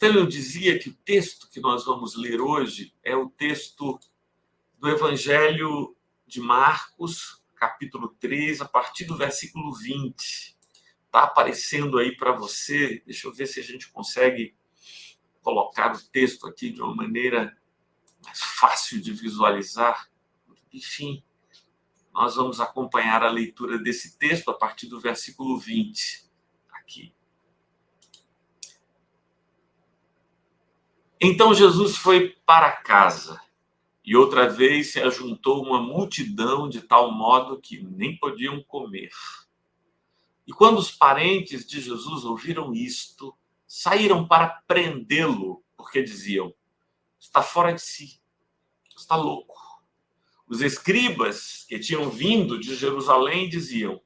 Então, eu dizia que o texto que nós vamos ler hoje é o texto do Evangelho de Marcos, capítulo 3, a partir do versículo 20. Está aparecendo aí para você. Deixa eu ver se a gente consegue colocar o texto aqui de uma maneira mais fácil de visualizar. Enfim, nós vamos acompanhar a leitura desse texto a partir do versículo 20, aqui. Então Jesus foi para casa, e outra vez se ajuntou uma multidão de tal modo que nem podiam comer. E quando os parentes de Jesus ouviram isto, saíram para prendê-lo, porque diziam: está fora de si, está louco. Os escribas que tinham vindo de Jerusalém diziam: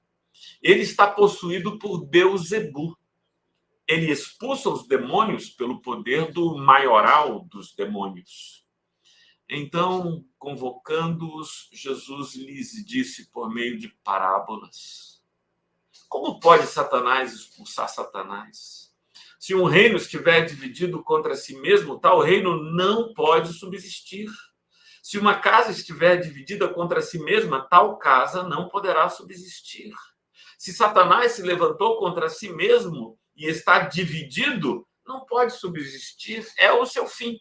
ele está possuído por Beelzebu. Ele expulsa os demônios pelo poder do maioral dos demônios. Então, convocando-os, Jesus lhes disse por meio de parábolas: como pode Satanás expulsar Satanás? Se um reino estiver dividido contra si mesmo, tal reino não pode subsistir. Se uma casa estiver dividida contra si mesma, tal casa não poderá subsistir. Se Satanás se levantou contra si mesmo e está dividido, não pode subsistir, é o seu fim.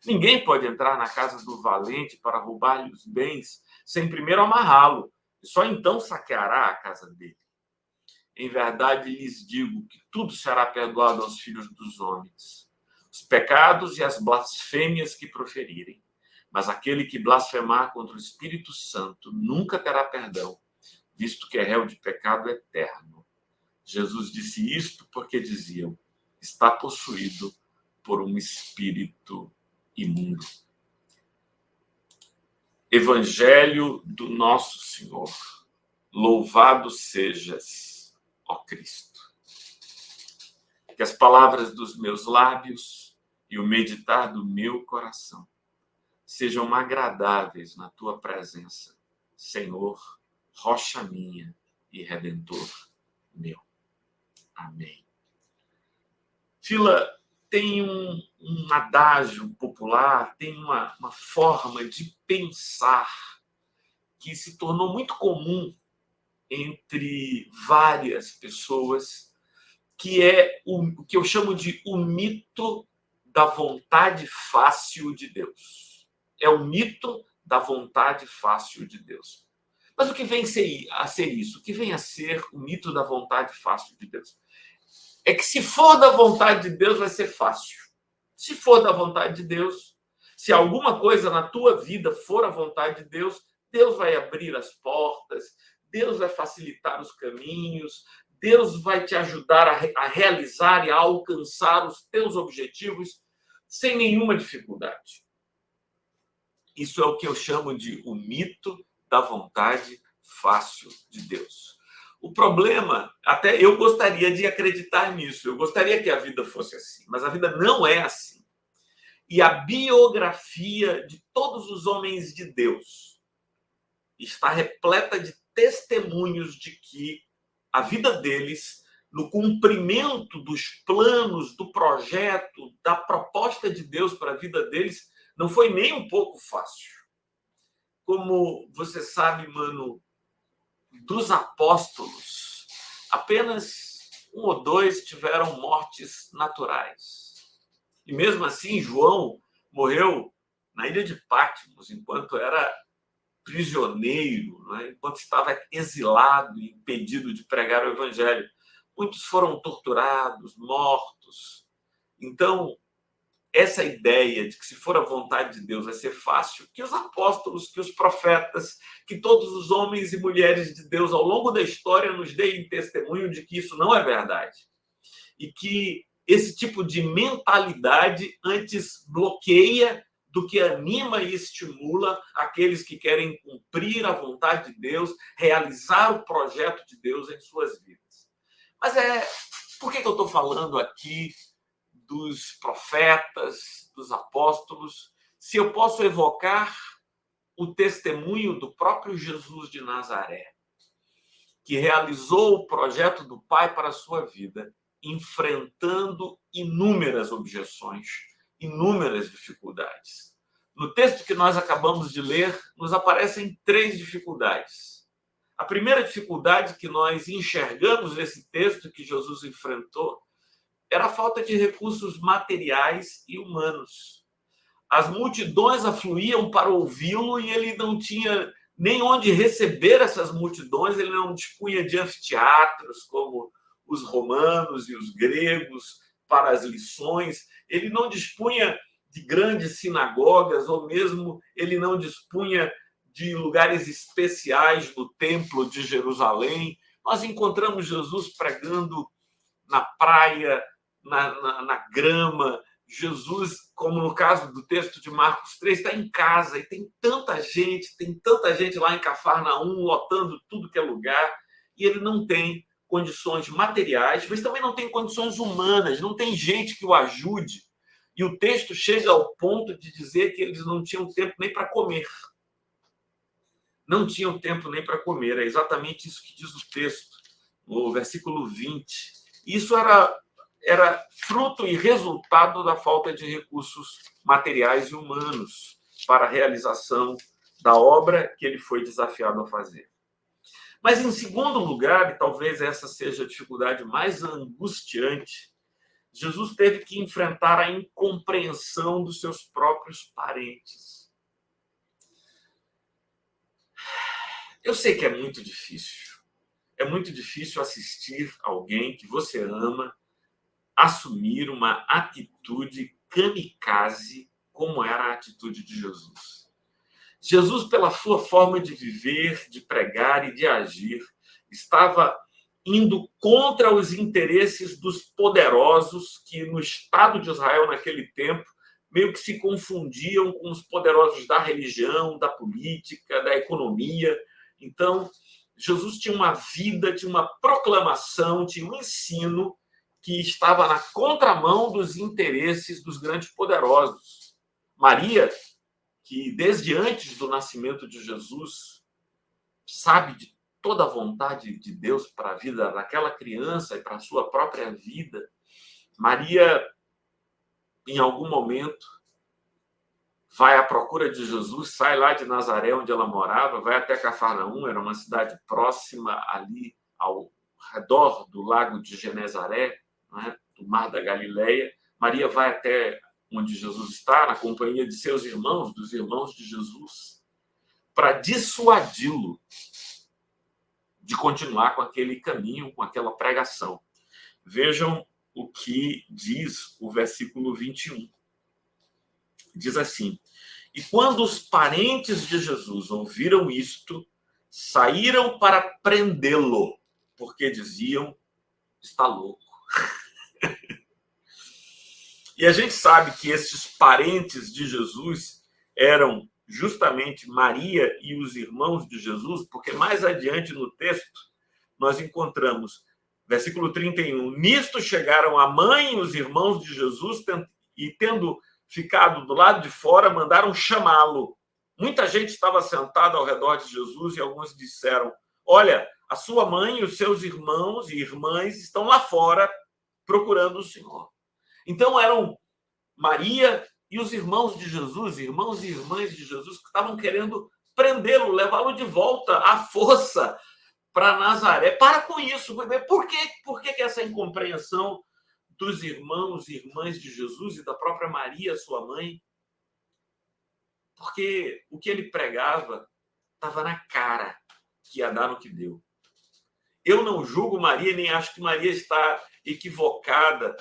Ninguém pode entrar na casa do valente para roubar-lhe os bens sem primeiro amarrá-lo, e só então saqueará a casa dele. Em verdade lhes digo que tudo será perdoado aos filhos dos homens, os pecados e as blasfêmias que proferirem. Mas aquele que blasfemar contra o Espírito Santo nunca terá perdão, visto que é réu de pecado eterno. Jesus disse isto porque diziam: está possuído por um espírito imundo. Evangelho do nosso Senhor. Louvado sejas, ó Cristo. Que as palavras dos meus lábios e o meditar do meu coração sejam agradáveis na tua presença, Senhor, rocha minha e redentor meu. Amém. Fila, tem um adágio popular, tem uma forma de pensar que se tornou muito comum entre várias pessoas, que é o que eu chamo de o mito da vontade fácil de Deus. É o mito da vontade fácil de Deus. Mas o que vem a ser isso? O que vem a ser o mito da vontade fácil de Deus? É que se for da vontade de Deus, vai ser fácil. Se for da vontade de Deus, se alguma coisa na tua vida for a vontade de Deus, Deus vai abrir as portas, Deus vai facilitar os caminhos, Deus vai te ajudar a realizar e a alcançar os teus objetivos sem nenhuma dificuldade. Isso é o que eu chamo de o mito da vontade fácil de Deus. O problema, até eu gostaria de acreditar nisso, eu gostaria que a vida fosse assim, mas a vida não é assim. E a biografia de todos os homens de Deus está repleta de testemunhos de que a vida deles, no cumprimento dos planos, do projeto, da proposta de Deus para a vida deles, não foi nem um pouco fácil. Como você sabe, mano, dos apóstolos, apenas 1 ou 2 tiveram mortes naturais. E mesmo assim, João morreu na ilha de Patmos, enquanto era prisioneiro, né? Enquanto estava exilado e impedido de pregar o evangelho. Muitos foram torturados, mortos. Então, essa ideia de que se for a vontade de Deus vai ser fácil, que os apóstolos, que os profetas, que todos os homens e mulheres de Deus ao longo da história nos deem testemunho de que isso não é verdade. E que esse tipo de mentalidade antes bloqueia do que anima e estimula aqueles que querem cumprir a vontade de Deus, realizar o projeto de Deus em suas vidas. Mas por que eu estou falando aqui dos profetas, dos apóstolos, se eu posso evocar o testemunho do próprio Jesus de Nazaré, que realizou o projeto do Pai para a sua vida enfrentando inúmeras objeções, inúmeras dificuldades. No texto que nós acabamos de ler, nos aparecem 3 dificuldades. A primeira dificuldade que nós enxergamos nesse texto que Jesus enfrentou era a falta de recursos materiais e humanos. As multidões afluíam para ouvi-lo e ele não tinha nem onde receber essas multidões, ele não dispunha de anfiteatros como os romanos e os gregos para as lições, ele não dispunha de grandes sinagogas, ou mesmo ele não dispunha de lugares especiais no templo de Jerusalém. Nós encontramos Jesus pregando na praia, na grama. Jesus, como no caso do texto de Marcos 3, está em casa e tem tanta gente lá em Cafarnaum, lotando tudo que é lugar, e ele não tem condições materiais, mas também não tem condições humanas, não tem gente que o ajude. E o texto chega ao ponto de dizer que eles não tinham tempo nem para comer. Não tinham tempo nem para comer. É exatamente isso que diz o texto, no versículo 20. Isso era fruto e resultado da falta de recursos materiais e humanos para a realização da obra que ele foi desafiado a fazer. Mas, em segundo lugar, e talvez essa seja a dificuldade mais angustiante, Jesus teve que enfrentar a incompreensão dos seus próprios parentes. Eu sei que é muito difícil. É muito difícil assistir alguém que você ama assumir uma atitude kamikaze, como era a atitude de Jesus. Jesus, pela sua forma de viver, de pregar e de agir, estava indo contra os interesses dos poderosos que, no Estado de Israel, naquele tempo, meio que se confundiam com os poderosos da religião, da política, da economia. Então, Jesus tinha uma vida, tinha uma proclamação, tinha um ensino que estava na contramão dos interesses dos grandes poderosos. Maria, que desde antes do nascimento de Jesus sabe de toda a vontade de Deus para a vida daquela criança e para a sua própria vida, Maria, em algum momento, vai à procura de Jesus, sai lá de Nazaré, onde ela morava, vai até Cafarnaum, era uma cidade próxima ali ao redor do lago de Genezaré, né, do Mar da Galileia. Maria vai até onde Jesus está, na companhia de seus irmãos, dos irmãos de Jesus, para dissuadi-lo de continuar com aquele caminho, com aquela pregação. Vejam o que diz o versículo 21. Diz assim: e quando os parentes de Jesus ouviram isto, saíram para prendê-lo, porque diziam, está louco. E a gente sabe que esses parentes de Jesus eram justamente Maria e os irmãos de Jesus, porque mais adiante no texto nós encontramos, versículo 31, nisto chegaram a mãe e os irmãos de Jesus e, tendo ficado do lado de fora, mandaram chamá-lo. Muita gente estava sentada ao redor de Jesus e alguns disseram, olha, a sua mãe e os seus irmãos e irmãs estão lá fora procurando o Senhor. Então eram Maria e os irmãos de Jesus, irmãos e irmãs de Jesus, que estavam querendo prendê-lo, levá-lo de volta à força para Nazaré. Para com isso. Por que essa incompreensão dos irmãos e irmãs de Jesus e da própria Maria, sua mãe? Porque o que ele pregava estava na cara que ia dar no que deu. Eu não julgo Maria, nem acho que Maria está equivocada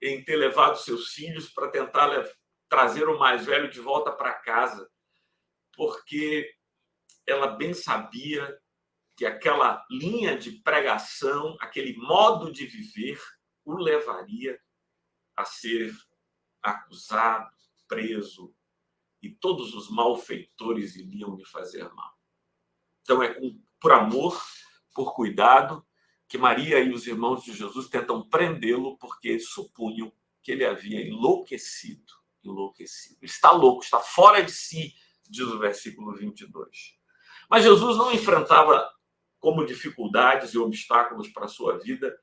em ter levado seus filhos para tentar trazer o mais velho de volta para casa, porque ela bem sabia que aquela linha de pregação, aquele modo de viver, o levaria a ser acusado, preso, e todos os malfeitores iriam lhe fazer mal. Então, é por amor, por cuidado, que Maria e os irmãos de Jesus tentam prendê-lo porque supunham que ele havia enlouquecido. Está louco, está fora de si, diz o versículo 22. Mas Jesus não enfrentava como dificuldades e obstáculos para a sua vida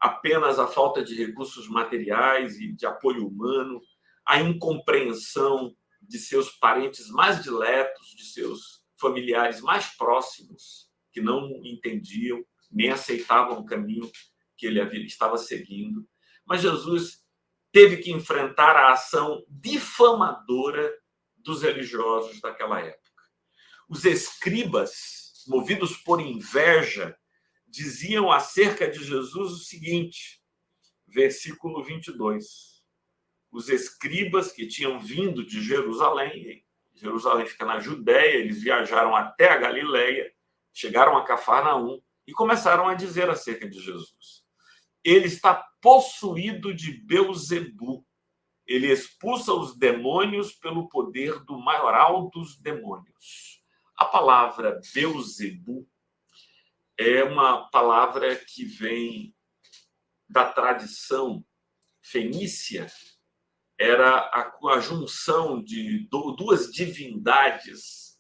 apenas a falta de recursos materiais e de apoio humano, a incompreensão de seus parentes mais diletos, de seus familiares mais próximos, que não entendiam, nem aceitavam o caminho que ele estava seguindo. Mas Jesus teve que enfrentar a ação difamadora dos religiosos daquela época. Os escribas, movidos por inveja, diziam acerca de Jesus o seguinte, versículo 22. Os escribas que tinham vindo de Jerusalém, Jerusalém fica na Judéia, eles viajaram até a Galileia, chegaram a Cafarnaum e começaram a dizer acerca de Jesus: ele está possuído de Beelzebu. Ele expulsa os demônios pelo poder do maioral dos demônios. A palavra Beelzebu é uma palavra que vem da tradição fenícia. Era a junção de duas divindades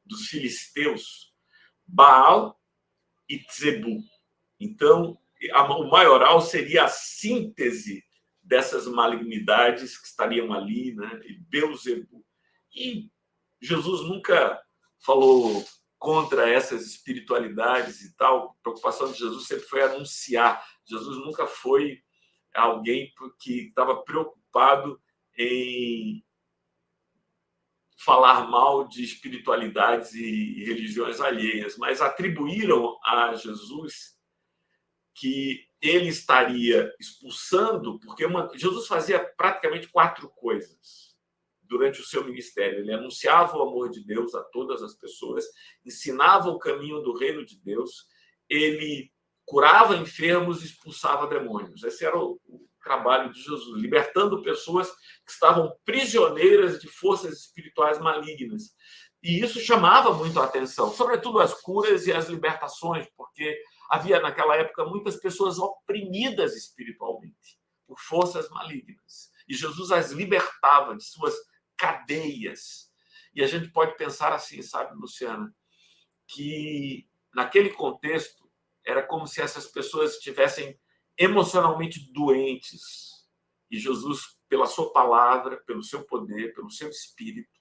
dos filisteus, Baal e Zebu. Então, o maioral seria a síntese dessas malignidades que estariam ali, né? Beelzebu. E Jesus nunca falou contra essas espiritualidades e tal. A preocupação de Jesus sempre foi anunciar. Jesus nunca foi alguém que estava preocupado em falar mal de espiritualidades e religiões alheias, mas atribuíram a Jesus que ele estaria expulsando, porque Jesus fazia praticamente 4 coisas durante o seu ministério. Ele anunciava o amor de Deus a todas as pessoas, ensinava o caminho do reino de Deus, ele curava enfermos e expulsava demônios. Esse era o trabalho de Jesus, libertando pessoas que estavam prisioneiras de forças espirituais malignas. E isso chamava muito a atenção, sobretudo as curas e as libertações, porque havia naquela época muitas pessoas oprimidas espiritualmente por forças malignas. E Jesus as libertava de suas cadeias. E a gente pode pensar assim, sabe, Luciana, que naquele contexto era como se essas pessoas estivessem emocionalmente doentes. E Jesus, pela sua palavra, pelo seu poder, pelo seu espírito,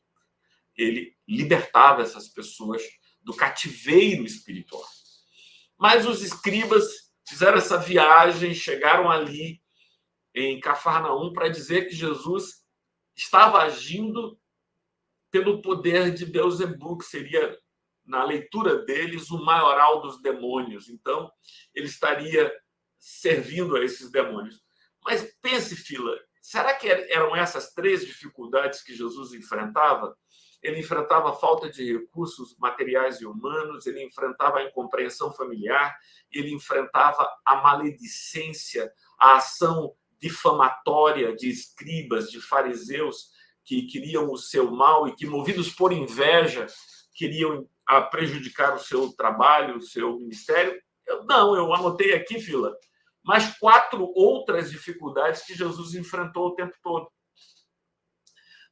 ele libertava essas pessoas do cativeiro espiritual. Mas os escribas fizeram essa viagem, chegaram ali em Cafarnaum para dizer que Jesus estava agindo pelo poder de Beelzebu, que seria, na leitura deles, o maioral dos demônios. Então, ele estaria servindo a esses demônios. Mas pense, Fila, será que eram essas 3 dificuldades que Jesus enfrentava? Ele enfrentava a falta de recursos materiais e humanos, ele enfrentava a incompreensão familiar, ele enfrentava a maledicência, a ação difamatória de escribas, de fariseus que queriam o seu mal e que, movidos por inveja, queriam prejudicar o seu trabalho, o seu ministério. Eu anotei aqui, Fila, mas 4 outras dificuldades que Jesus enfrentou o tempo todo.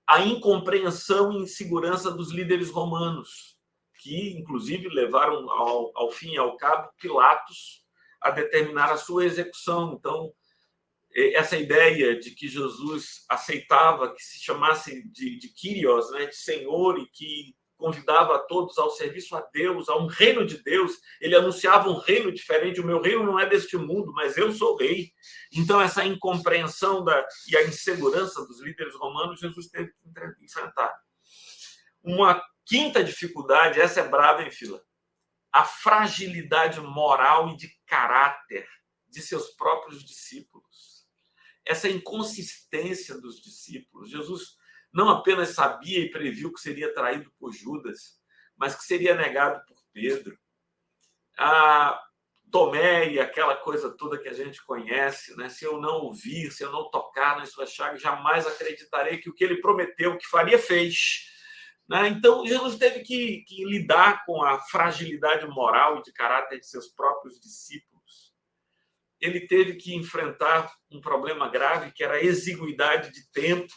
A incompreensão e insegurança dos líderes romanos, que, inclusive, levaram ao fim e ao cabo Pilatos a determinar a sua execução. Então, essa ideia de que Jesus aceitava que se chamasse de Kyrios, né, de Senhor, e que convidava a todos ao serviço a Deus, a um reino de Deus. Ele anunciava um reino diferente. O meu reino não é deste mundo, mas eu sou rei. Então, essa incompreensão e a insegurança dos líderes romanos, Jesus teve que enfrentar. Uma quinta dificuldade, essa é brava, hein, Fila? A fragilidade moral e de caráter de seus próprios discípulos. Essa inconsistência dos discípulos. Jesus não apenas sabia e previu que seria traído por Judas, mas que seria negado por Pedro. Tomé e aquela coisa toda que a gente conhece, né? Se eu não ouvir, se eu não tocar nas suas chagas, jamais acreditarei que o que ele prometeu que faria, fez. Né? Então, Jesus teve que lidar com a fragilidade moral e de caráter de seus próprios discípulos. Ele teve que enfrentar um problema grave, que era a exiguidade de tempo,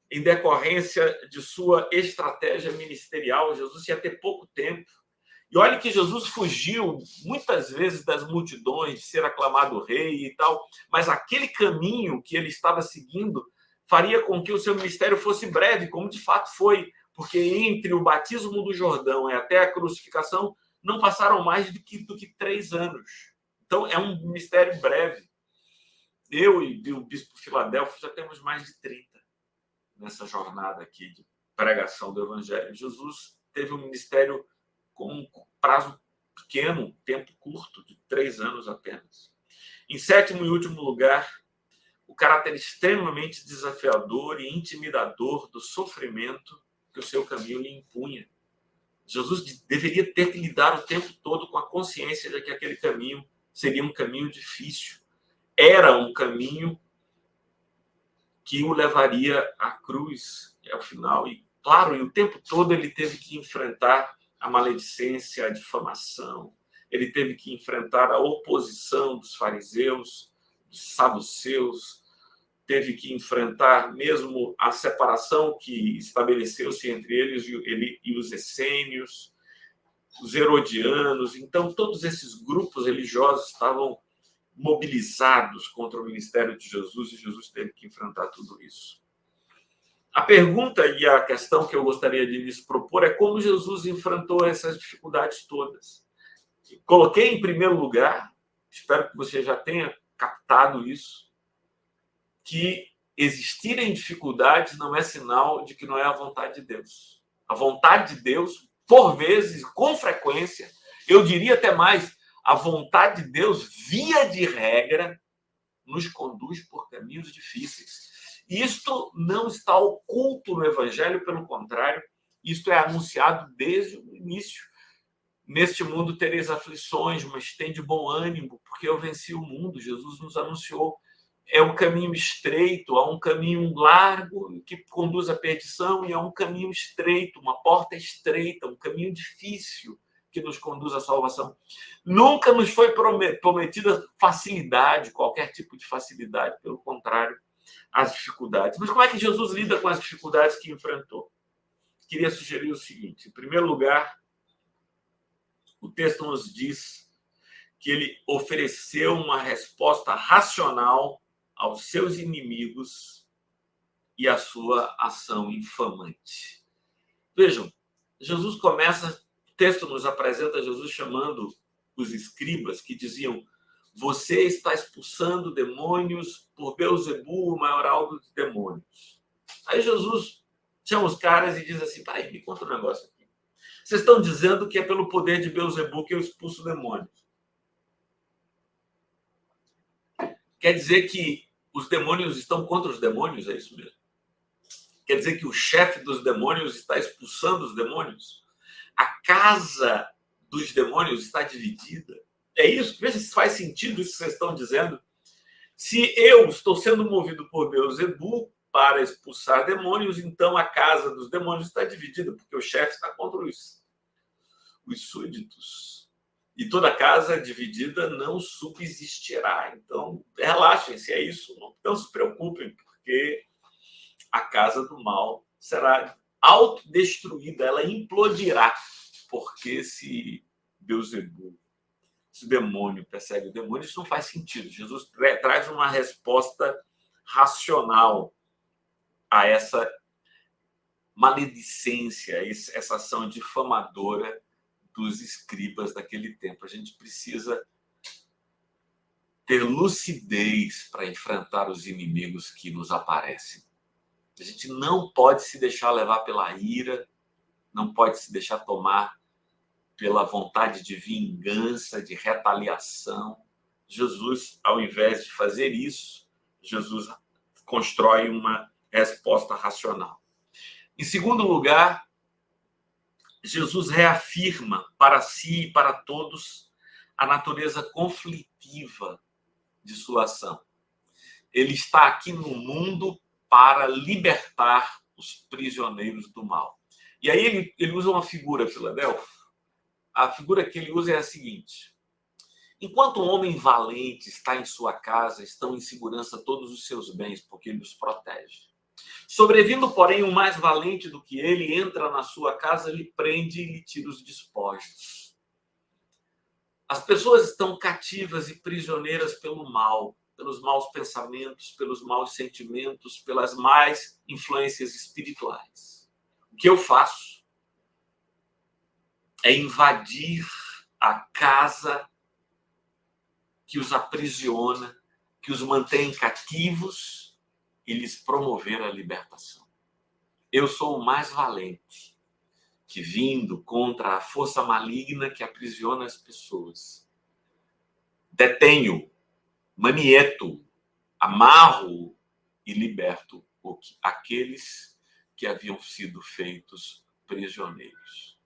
em decorrência de sua estratégia ministerial. Jesus ia ter pouco tempo. E olha que Jesus fugiu muitas vezes das multidões, de ser aclamado rei e tal, mas aquele caminho que ele estava seguindo faria com que o seu ministério fosse breve, como de fato foi, porque entre o batismo do Jordão e até a crucificação não passaram mais do que 3 anos. Então, é um ministério breve. Eu e o bispo Filadelfo já temos mais de 30 nessa jornada aqui de pregação do Evangelho. Jesus teve um ministério com um prazo pequeno, tempo curto, de 3 anos apenas. Em sétimo e último lugar, o caráter extremamente desafiador e intimidador do sofrimento que o seu caminho lhe impunha. Jesus deveria ter que lidar o tempo todo com a consciência de que aquele caminho seria um caminho difícil. Era um caminho que o levaria à cruz, ao final. E, claro, e o tempo todo ele teve que enfrentar a maledicência, a difamação, ele teve que enfrentar a oposição dos fariseus, dos saduceus, teve que enfrentar mesmo a separação que estabeleceu-se entre eles e os essênios, os herodianos. Então, todos esses grupos religiosos estavam mobilizados contra o ministério de Jesus e Jesus teve que enfrentar tudo isso. A pergunta e a questão que eu gostaria de lhes propor é como Jesus enfrentou essas dificuldades todas. Coloquei em primeiro lugar, espero que você já tenha captado isso, que existirem dificuldades não é sinal de que não é a vontade de Deus. A vontade de Deus, por vezes, com frequência, eu diria até mais, a vontade de Deus, via de regra, nos conduz por caminhos difíceis. Isto não está oculto no Evangelho, pelo contrário, isto é anunciado desde o início. Neste mundo tereis aflições, mas tende bom ânimo, porque eu venci o mundo. Jesus nos anunciou. É um caminho estreito, há um caminho largo que conduz à perdição e há um caminho estreito, uma porta estreita, um caminho difícil que nos conduz à salvação. Nunca nos foi prometida facilidade, qualquer tipo de facilidade, pelo contrário, as dificuldades. Mas como é que Jesus lida com as dificuldades que enfrentou? Queria sugerir o seguinte: em primeiro lugar, o texto nos diz que ele ofereceu uma resposta racional aos seus inimigos e à sua ação infamante. Vejam, Jesus começa, o texto nos apresenta Jesus chamando os escribas que diziam: você está expulsando demônios por Beelzebul, o maioral dos demônios. Aí Jesus chama os caras e diz assim: pai, me conta um negócio aqui. Vocês estão dizendo que é pelo poder de Beelzebul que eu expulso demônios. Quer dizer que os demônios estão contra os demônios? É isso mesmo? Quer dizer que o chefe dos demônios está expulsando os demônios? A casa dos demônios está dividida? É isso? Veja se faz sentido isso que vocês estão dizendo. Se eu estou sendo movido por Beelzebul para expulsar demônios, então a casa dos demônios está dividida, porque o chefe está contra os súditos. E toda casa dividida não subsistirá. Então, relaxem, se é isso, não se preocupem, porque a casa do mal será autodestruída, ela implodirá, porque se Beelzebul, se o demônio persegue o demônio, isso não faz sentido. Jesus traz uma resposta racional a essa maledicência, essa ação difamadora dos escribas daquele tempo. A gente precisa ter lucidez para enfrentar os inimigos que nos aparecem. A gente não pode se deixar levar pela ira, não pode se deixar tomar pela vontade de vingança, de retaliação. Jesus, ao invés de fazer isso, Jesus constrói uma resposta racional. Em segundo lugar, Jesus reafirma para si e para todos a natureza conflitiva de sua ação. Ele está aqui no mundo para libertar os prisioneiros do mal. E aí ele usa uma figura, Filadelfo. A figura que ele usa é a seguinte: enquanto um homem valente está em sua casa, estão em segurança todos os seus bens, porque ele os protege. Sobrevindo, porém, um mais valente do que ele entra na sua casa, lhe prende e lhe tira os despojos. As pessoas estão cativas e prisioneiras pelo mal, pelos maus pensamentos, pelos maus sentimentos, pelas más influências espirituais. O que eu faço é invadir a casa que os aprisiona, que os mantém cativos e lhes promover a libertação. Eu sou o mais valente, que vindo contra a força maligna que aprisiona as pessoas, detenho, manieto, amarro e liberto aqueles que haviam sido feitos prisioneiros.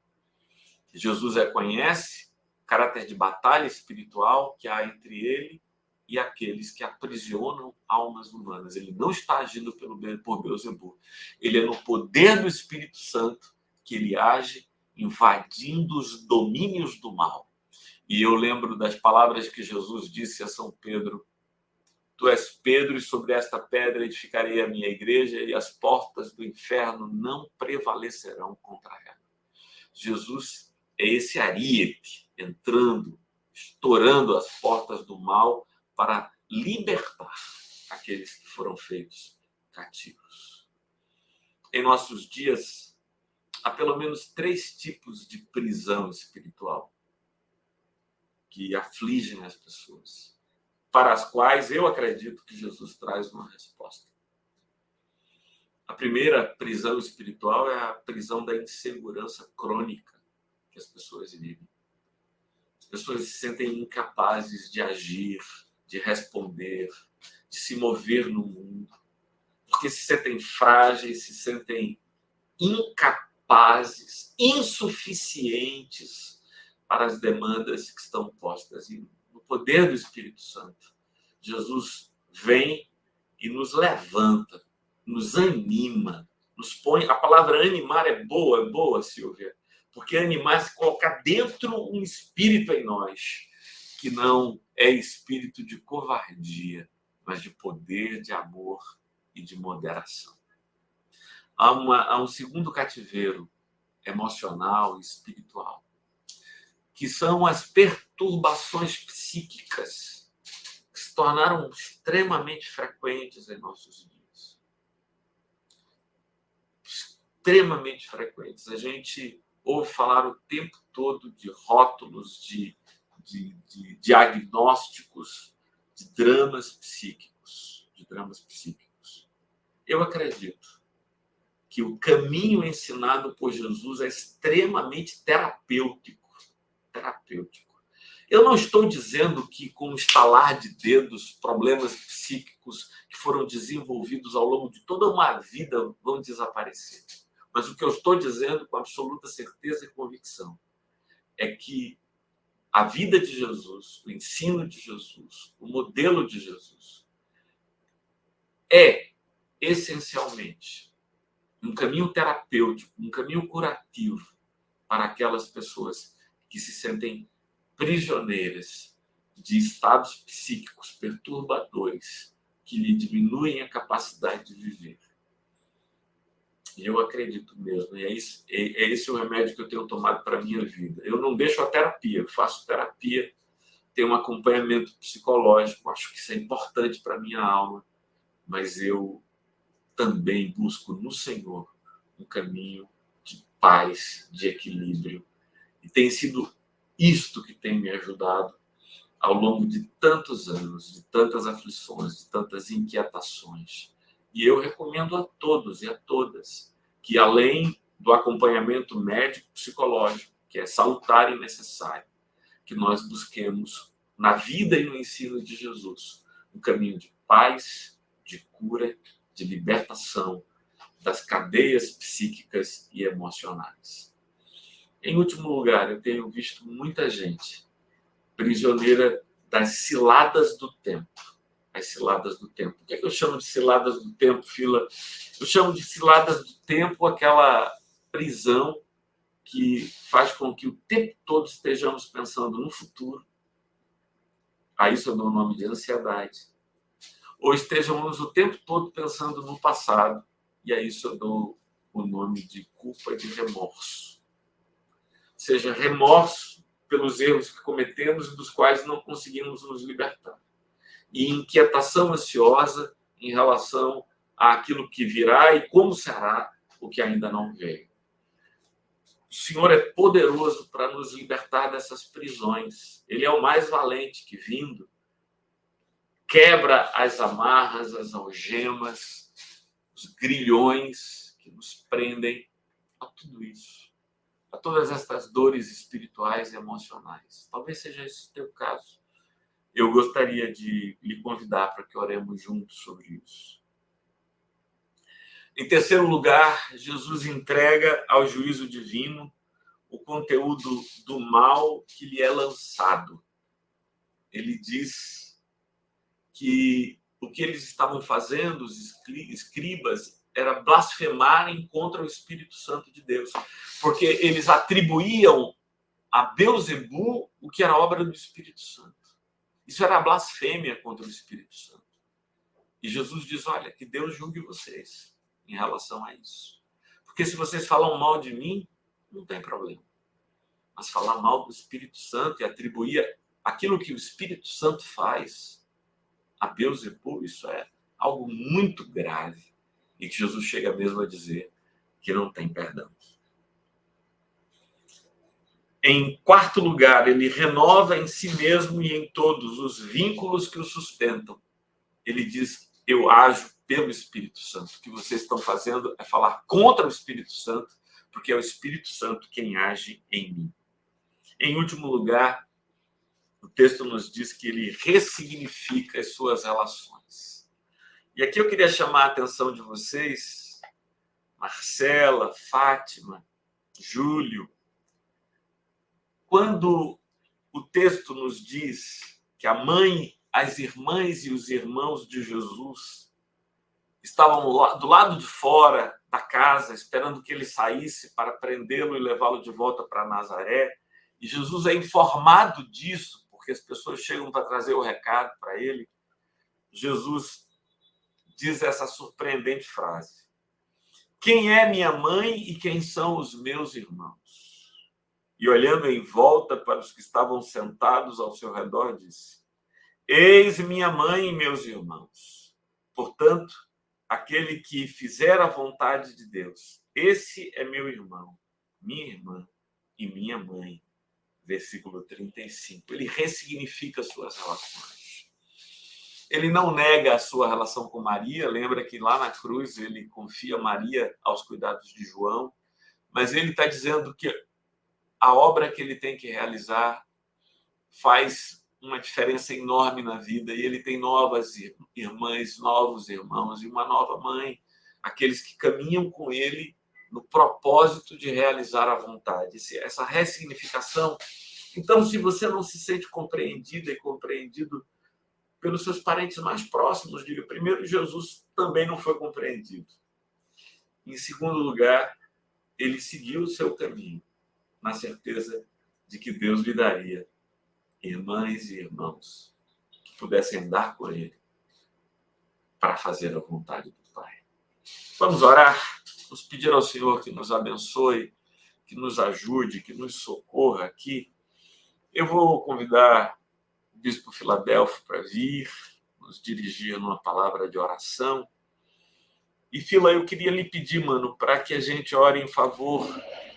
Jesus reconhece o caráter de batalha espiritual que há entre ele e aqueles que aprisionam almas humanas. Ele não está agindo por Beelzebul. Ele é no poder do Espírito Santo que ele age, invadindo os domínios do mal. E eu lembro das palavras que Jesus disse a São Pedro: Tu és Pedro, e sobre esta pedra edificarei a minha igreja, e as portas do inferno não prevalecerão contra ela. Jesus é esse ariete entrando, estourando as portas do mal para libertar aqueles que foram feitos cativos. Em nossos dias, há pelo menos 3 tipos de prisão espiritual que afligem as pessoas, para as quais eu acredito que Jesus traz uma resposta. A primeira prisão espiritual é a prisão da insegurança crônica que as pessoas vivem. As pessoas se sentem incapazes de agir, de responder, de se mover no mundo, porque se sentem frágeis, se sentem incapazes, insuficientes para as demandas que estão postas. E no poder do Espírito Santo, Jesus vem e nos levanta, nos anima, nos põe... A palavra animar é boa, Silvia, porque animar é se colocar dentro um espírito em nós, que não é espírito de covardia, mas de poder, de amor e de moderação. Há um segundo cativeiro emocional e espiritual, que são as perturbações psíquicas, que se tornaram extremamente frequentes em nossos dias. Extremamente frequentes. A gente ouve falar o tempo todo de rótulos, de diagnósticos, de dramas psíquicos. Eu acredito que o caminho ensinado por Jesus é extremamente terapêutico. Eu não estou dizendo que, com o estalar de dedos, problemas psíquicos que foram desenvolvidos ao longo de toda uma vida vão desaparecer. Mas o que eu estou dizendo com absoluta certeza e convicção é que a vida de Jesus, o ensino de Jesus, o modelo de Jesus é, essencialmente, um caminho terapêutico, um caminho curativo para aquelas pessoas que se sentem prisioneiras de estados psíquicos perturbadores que lhe diminuem a capacidade de viver. E eu acredito mesmo, e é esse o remédio que eu tenho tomado para a minha vida. Eu não deixo a terapia, eu faço terapia, tenho um acompanhamento psicológico, acho que isso é importante para a minha alma, mas eu também busco no Senhor um caminho de paz, de equilíbrio. E tem sido isto que tem me ajudado ao longo de tantos anos, de tantas aflições, de tantas inquietações. E eu recomendo a todos e a todas que, além do acompanhamento médico-psicológico, que é salutar e necessário, que nós busquemos na vida e no ensino de Jesus um caminho de paz, de cura, de libertação das cadeias psíquicas e emocionais. Em último lugar, eu tenho visto muita gente prisioneira das ciladas do tempo. As ciladas do tempo. O que é que eu chamo de ciladas do tempo, Fila? Eu chamo de ciladas do tempo aquela prisão que faz com que o tempo todo estejamos pensando no futuro. A isso eu dou o nome de ansiedade. Ou estejamos o tempo todo pensando no passado. E a isso eu dou o nome de culpa e de remorso. Seja remorso pelos erros que cometemos e dos quais não conseguimos nos libertar. E inquietação ansiosa em relação àquilo que virá e como será o que ainda não veio. O Senhor é poderoso para nos libertar dessas prisões. Ele é o mais valente que, vindo, quebra as amarras, as algemas, os grilhões que nos prendem a tudo isso, a todas estas dores espirituais e emocionais. Talvez seja esse o teu caso. Eu gostaria de lhe convidar para que oremos juntos sobre isso. Em terceiro lugar, Jesus entrega ao juízo divino o conteúdo do mal que lhe é lançado. Ele diz que o que eles estavam fazendo, os escribas, era blasfemarem contra o Espírito Santo de Deus, porque eles atribuíam a Beelzebu o que era obra do Espírito Santo. Isso era blasfêmia contra o Espírito Santo. E Jesus diz, olha, que Deus julgue vocês em relação a isso. Porque se vocês falam mal de mim, não tem problema. Mas falar mal do Espírito Santo e atribuir aquilo que o Espírito Santo faz a Beelzebu, isso é algo muito grave. E que Jesus chega mesmo a dizer que não tem perdão. Em quarto lugar, ele renova em si mesmo e em todos os vínculos que o sustentam. Ele diz, eu ajo pelo Espírito Santo. O que vocês estão fazendo é falar contra o Espírito Santo, porque é o Espírito Santo quem age em mim. Em último lugar, o texto nos diz que ele ressignifica as suas relações. E aqui eu queria chamar a atenção de vocês, Marcela, Fátima, Júlio, quando o texto nos diz que a mãe, as irmãs e os irmãos de Jesus estavam do lado de fora da casa, esperando que ele saísse para prendê-lo e levá-lo de volta para Nazaré, e Jesus é informado disso, porque as pessoas chegam para trazer o recado para ele, Jesus diz essa surpreendente frase: quem é minha mãe e quem são os meus irmãos? E olhando em volta para os que estavam sentados ao seu redor, disse, eis minha mãe e meus irmãos. Portanto, aquele que fizer a vontade de Deus, esse é meu irmão, minha irmã e minha mãe. Versículo 35. Ele ressignifica suas relações. Ele não nega a sua relação com Maria. Lembra que lá na cruz ele confia Maria aos cuidados de João. Mas ele está dizendo que a obra que ele tem que realizar faz uma diferença enorme na vida. E ele tem novas irmãs, novos irmãos e uma nova mãe. Aqueles que caminham com ele no propósito de realizar a vontade. Essa ressignificação. Então, se você não se sente compreendida e compreendido pelos seus parentes mais próximos, diga, primeiro, Jesus também não foi compreendido. Em segundo lugar, ele seguiu o seu caminho, na certeza de que Deus lhe daria irmãs e irmãos que pudessem andar com ele para fazer a vontade do Pai. Vamos orar, vamos pedir ao Senhor que nos abençoe, que nos ajude, que nos socorra aqui. Eu vou convidar o Bispo Filadelfo para vir, nos dirigir numa palavra de oração. E, Fila, eu queria lhe pedir, mano, para que a gente ore em favor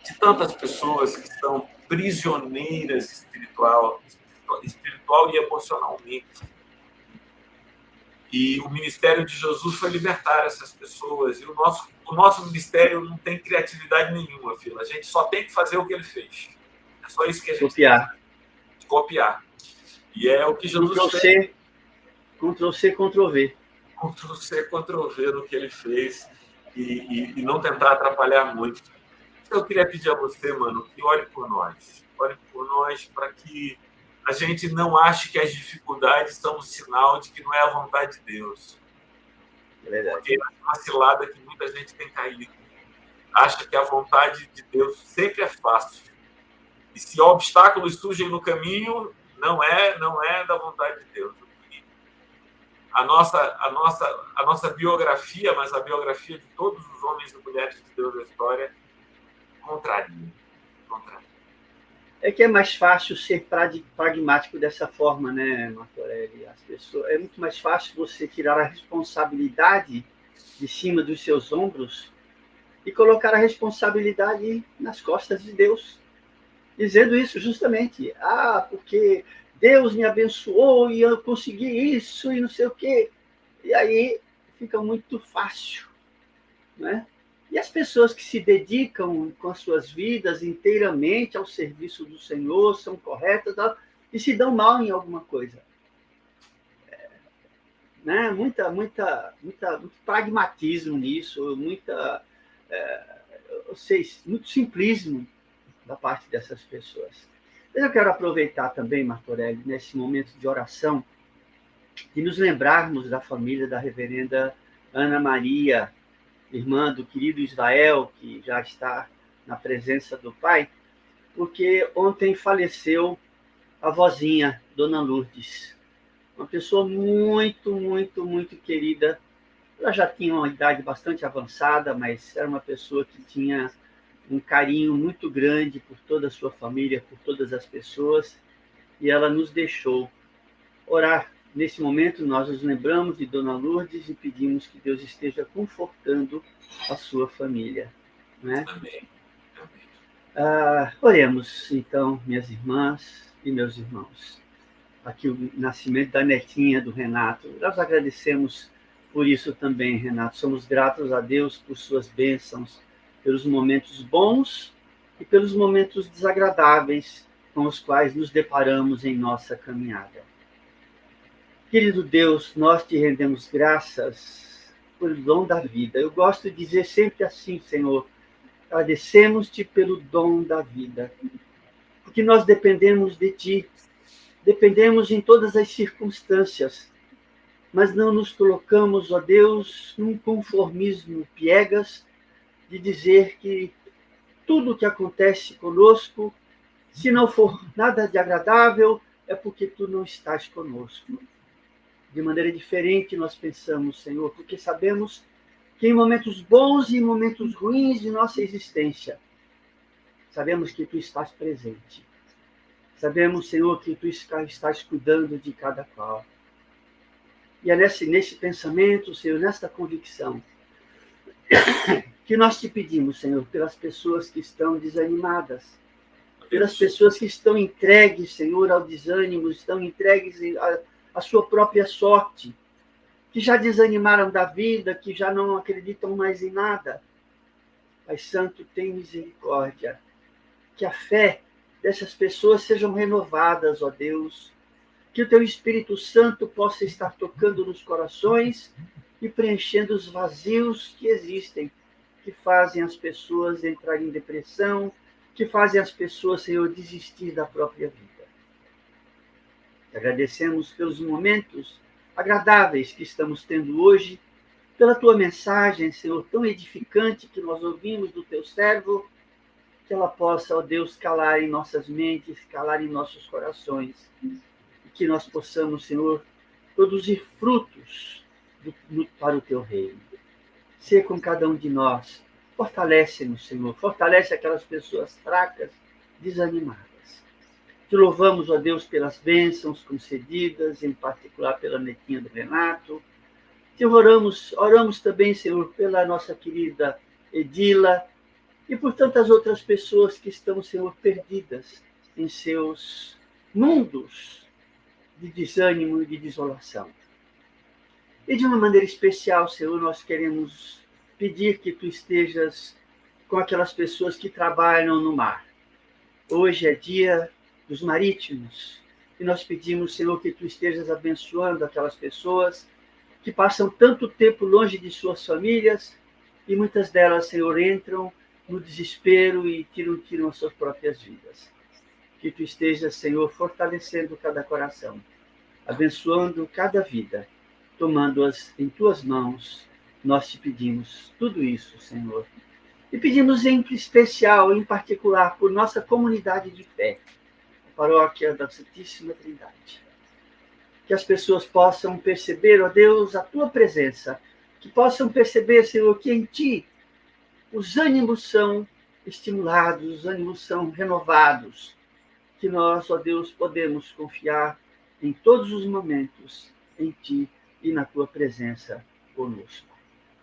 de tantas pessoas que estão prisioneiras espiritual e emocionalmente. E o ministério de Jesus foi libertar essas pessoas. E o nosso ministério não tem criatividade nenhuma, Fila. A gente só tem que fazer o que ele fez. É só isso que a gente tem. Copiar. E é o que Jesus fez. Ctrl-C, Ctrl-V. Ctrl-C, Ctrl-V no que ele fez e não tentar atrapalhar muito. Eu queria pedir a você, mano, que ore por nós. Ore por nós para que a gente não ache que as dificuldades são um sinal de que não é a vontade de Deus. É verdade. Porque é uma cilada que muita gente tem caído. Acha que a vontade de Deus sempre é fácil. E se obstáculos surgem no caminho, não é da vontade de Deus. A nossa biografia, mas a biografia de todos os homens e mulheres de Deus da história, contraria. É que é mais fácil ser pragmático dessa forma, né, Martorelli? As pessoas, é muito mais fácil você tirar a responsabilidade de cima dos seus ombros e colocar a responsabilidade nas costas de Deus, dizendo isso justamente. Porque Deus me abençoou e eu consegui isso e não sei o quê. E aí fica muito fácil, né? E as pessoas que se dedicam com as suas vidas inteiramente ao serviço do Senhor, são corretas e se dão mal em alguma coisa. Né? Muito pragmatismo nisso, muito simplismo da parte dessas pessoas. Mas eu quero aproveitar também, Martorelli, nesse momento de oração, de nos lembrarmos da família da reverenda Ana Maria, irmã do querido Israel, que já está na presença do Pai, porque ontem faleceu a vozinha, Dona Lourdes, uma pessoa muito, muito, muito querida. Ela já tinha uma idade bastante avançada, mas era uma pessoa que tinha um carinho muito grande por toda a sua família, por todas as pessoas, e ela nos deixou. Orar. Nesse momento, nós nos lembramos de Dona Lourdes e pedimos que Deus esteja confortando a sua família. Né? Amém. Amém. Oremos, então, minhas irmãs e meus irmãos. Aqui o nascimento da netinha do Renato. Nós agradecemos por isso também, Renato. Somos gratos a Deus por suas bênçãos, pelos momentos bons e pelos momentos desagradáveis com os quais nos deparamos em nossa caminhada. Querido Deus, nós te rendemos graças pelo dom da vida. Eu gosto de dizer sempre assim, Senhor, agradecemos-te pelo dom da vida, porque nós dependemos de ti, dependemos em todas as circunstâncias, mas não nos colocamos, ó Deus, num conformismo piegas de dizer que tudo o que acontece conosco, se não for nada de agradável, é porque tu não estás conosco. De maneira diferente nós pensamos, Senhor, porque sabemos que em momentos bons e em momentos ruins de nossa existência, sabemos que tu estás presente. Sabemos, Senhor, que tu estás cuidando de cada qual. E é nesse pensamento, Senhor, nesta convicção, que nós te pedimos, Senhor, pelas pessoas que estão desanimadas, pelas pessoas que estão entregues, Senhor, ao desânimo, estão entregues à sua própria sorte, que já desanimaram da vida, que já não acreditam mais em nada. Pai Santo, tem misericórdia. Que a fé dessas pessoas sejam renovadas, ó Deus. Que o teu Espírito Santo possa estar tocando nos corações e preenchendo os vazios que existem, que fazem as pessoas entrarem em depressão, que fazem as pessoas, Senhor, desistir da própria vida. Te agradecemos pelos momentos agradáveis que estamos tendo hoje, pela tua mensagem, Senhor, tão edificante que nós ouvimos do teu servo, que ela possa, ó Deus, calar em nossas mentes, calar em nossos corações, e que nós possamos, Senhor, produzir frutos para o teu reino. Ser com cada um de nós. Fortalece-nos, Senhor. Fortalece aquelas pessoas fracas, desanimadas. Te louvamos, ó Deus, pelas bênçãos concedidas, em particular pela netinha do Renato. Te oramos também, Senhor, pela nossa querida Edila e por tantas outras pessoas que estão, Senhor, perdidas em seus mundos de desânimo e de desolação. E de uma maneira especial, Senhor, nós queremos pedir que tu estejas com aquelas pessoas que trabalham no mar. Hoje é dia dos marítimos e nós pedimos, Senhor, que tu estejas abençoando aquelas pessoas que passam tanto tempo longe de suas famílias e muitas delas, Senhor, entram no desespero e tiram as suas próprias vidas. Que tu estejas, Senhor, fortalecendo cada coração, abençoando cada vida, tomando-as em tuas mãos. Nós te pedimos tudo isso, Senhor. E pedimos em especial, em particular, por nossa comunidade de fé, a Paróquia da Santíssima Trindade. Que as pessoas possam perceber, ó Deus, a tua presença, que possam perceber, Senhor, que em ti os ânimos são estimulados, os ânimos são renovados, que nós, ó Deus, podemos confiar em todos os momentos em Ti e na Tua presença conosco.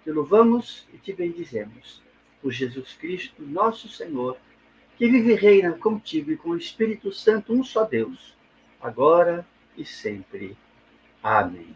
Te louvamos e Te bendizemos por Jesus Cristo, nosso Senhor, que vive e reina contigo e com o Espírito Santo, um só Deus, agora e sempre. Amém.